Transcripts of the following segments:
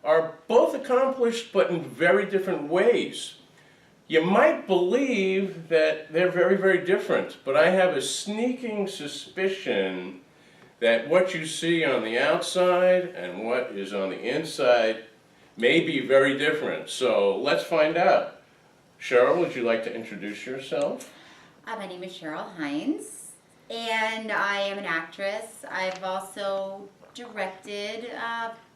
are both accomplished but in very different ways. You might believe that they're very, very different, but I have a sneaking suspicion that what you see on the outside and what is on the inside may be very different. So let's find out. Cheryl, would you like to introduce yourself? My name is Cheryl Hines, and I am an actress. I've also directed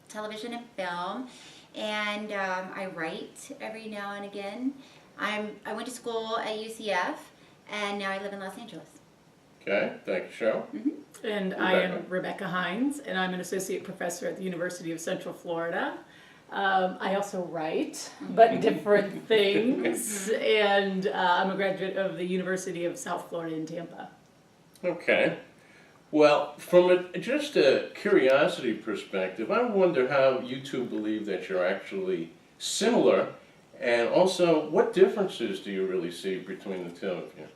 television and film, and I write every now and again. I went to school at UCF, and now I live in Los Angeles. Okay, thank you, Cheryl. Mm-hmm. And I am Rebecca Hines, and I'm an associate professor at the University of Central Florida. I also write, but different things, and I'm a graduate of the University of South Florida in Tampa. Okay. Well, from just a curiosity perspective, I wonder how you two believe that you're actually similar, and also what differences do you really see between the two of you?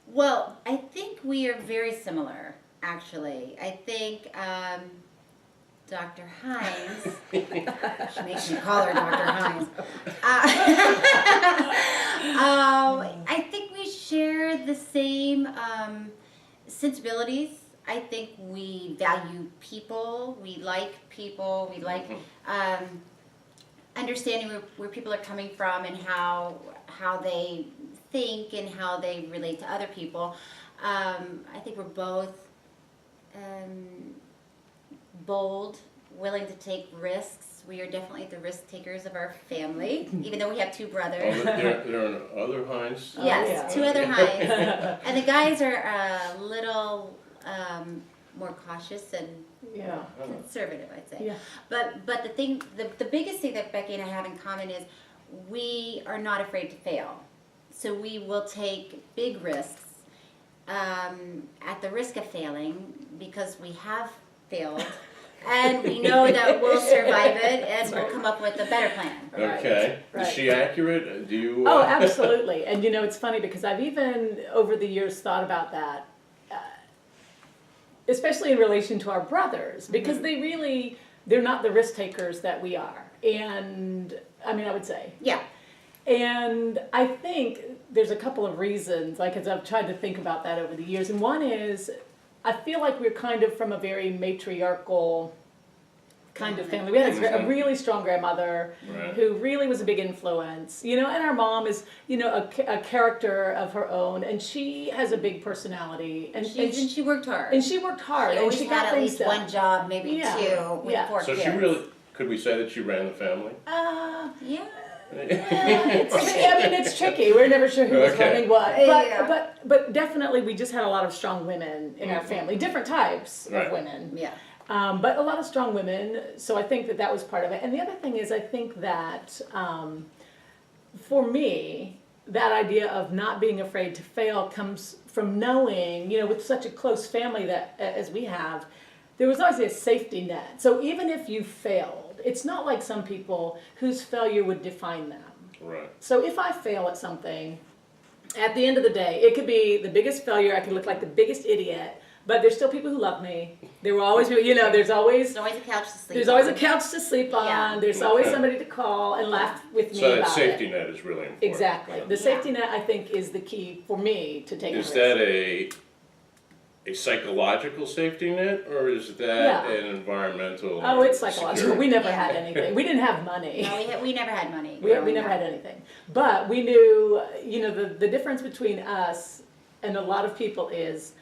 Well, I think we are very similar, actually. I think Dr. Hines, she makes me call her Dr. Hines. I think we share the same sensibilities. I think we value people, we like understanding where people are coming from and how they think and how they relate to other people. I think we're both bold, willing to take risks. We are definitely the risk takers of our family, even though we have two brothers. Oh, there are other Hines? Yes, yeah. two other Hines. And the guys are a little more cautious and conservative, I'd say. Yeah. But the biggest thing that Becky and I have in common is we are not afraid to fail. So we will take big risks at the risk of failing because we have failed. And we know that we'll survive it and we'll come up with a better plan. Okay. Right. Is she accurate? Do you? Oh, absolutely. And it's funny because I've even over the years thought about that, especially in relation to our brothers, because they're not the risk takers that we are. And I would say. Yeah. And I think there's a couple of reasons, as I've tried to think about that over the years. And one is, I feel like we're kind of from a very matriarchal kind of family. We had a really strong grandmother who really was a big influence, and our mom is, a character of her own, and she has a big personality. And she worked hard. And she worked hard. She always and she had got at things least done. one job, maybe two, with 4 So kids. she really, could we say that she ran the family? Yeah. It's tricky. We're never sure who was running what. But definitely we just had a lot of strong women in our family, different types of women. Yeah. But a lot of strong women, so I think that was part of it. And the other thing is I think that for me, that idea of not being afraid to fail comes from knowing, with such a close family that as we have, there was always a safety net. So even if you failed, it's not like some people whose failure would define them. Right. So if I fail at something, at the end of the day, it could be the biggest failure, I could look like the biggest idiot, but there's still people who love me. There will always be, there's always a couch to sleep There's on. always a couch to sleep on. Yeah. There's always somebody to call and laugh with me So that about safety it. net is really important. Exactly. The safety net, I think, is the key for me to take a Is risk. that a psychological safety net, or is that an environmental? Oh, it's psychological. security? We never had anything. We didn't have money. No, we never had money. We never had anything. But we knew, the difference between us and a lot of people is,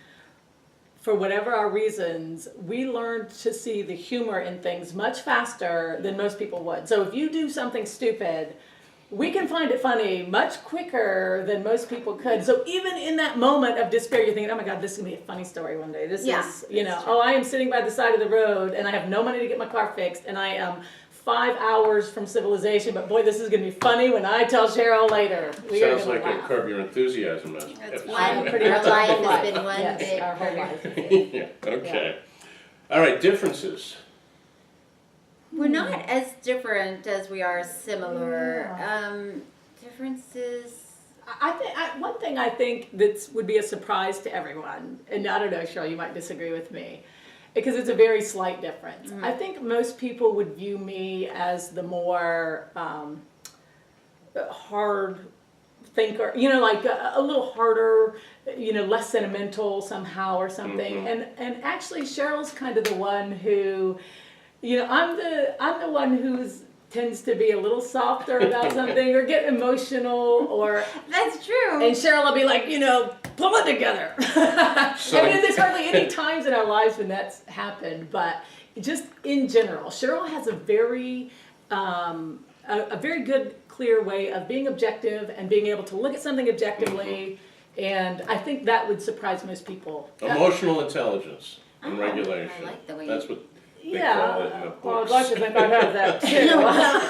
for whatever our reasons, we learned to see the humor in things much faster than most people would. So if you do something stupid, we can find it funny much quicker than most people could. So even in that moment of despair, you're thinking, oh my God, this is going to be a funny story one day. This is, I am sitting by the side of the road and I have no money to get my car fixed and I am 5 hours from civilization, but boy, this is going to be funny when I tell Cheryl later. Sounds like a Curb Your Enthusiasm episode. That's one pretty much our life has been one big our whole life. Okay. All right, differences. We're not as different as we are similar. Differences. I think one thing I think that would be a surprise to everyone, and I don't know, Cheryl, you might disagree with me, because it's a very slight difference. Mm-hmm. I think most people would view me as the more hard thinker, like a little harder, less sentimental somehow or something. Mm-hmm. And actually Cheryl's kind of the one who, I'm the one who's tends to be a little softer about something or get emotional or That's true. and Cheryl will be like, pull it together. So- I mean, there's hardly any times in our lives when that's happened, but just in general, Cheryl has a very good, clear way of being objective and being able to look at something objectively, and I think that would surprise most people. Emotional intelligence and Oh, regulation. I like the way That's you- what they call it in the well, I'd books. like to think I have that too.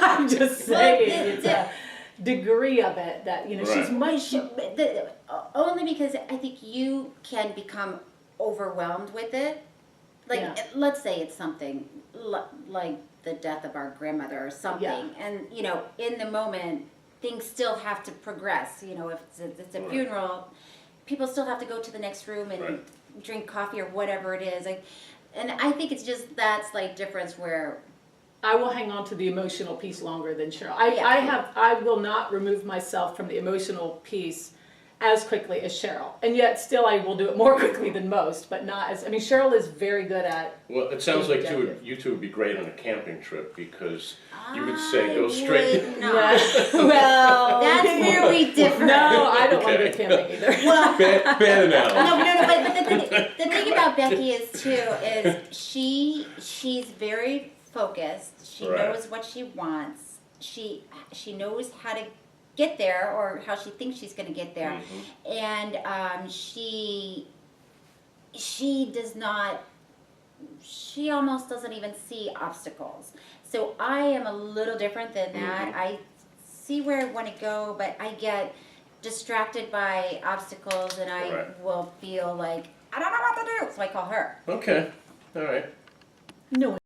I'm just saying, it's a degree of it that, she's Right. much. Only because I think you can become overwhelmed with it. Like, Yeah. let's say it's something like the death of our grandmother or something, Yeah. and in the moment, things still have to progress. If it's a Right. funeral, people still have to go to the next room and Right. drink coffee or whatever it is. And I think it's just that slight difference where I will hang on to the emotional piece longer than Cheryl. Yeah. I will not remove myself from the emotional piece as quickly as Cheryl. And yet still I will do it more quickly than most, but not as, Cheryl is very good at, Well, it sounds being like objective. you two would be great on a camping trip because you would say go I straight. would not. well. That's where we differ. No, I don't want to Okay. go camping either. Well, Bad analogy. no, but the thing about Becky is she's very focused. She Right. knows what she wants. She knows how to get there or how she thinks she's going to get there, and she does not. She almost doesn't even see obstacles. So I am a little different than that. I see where I want to go, but I get distracted by obstacles and I Right. will feel like I don't know what to do. So I call her. Okay, all right. No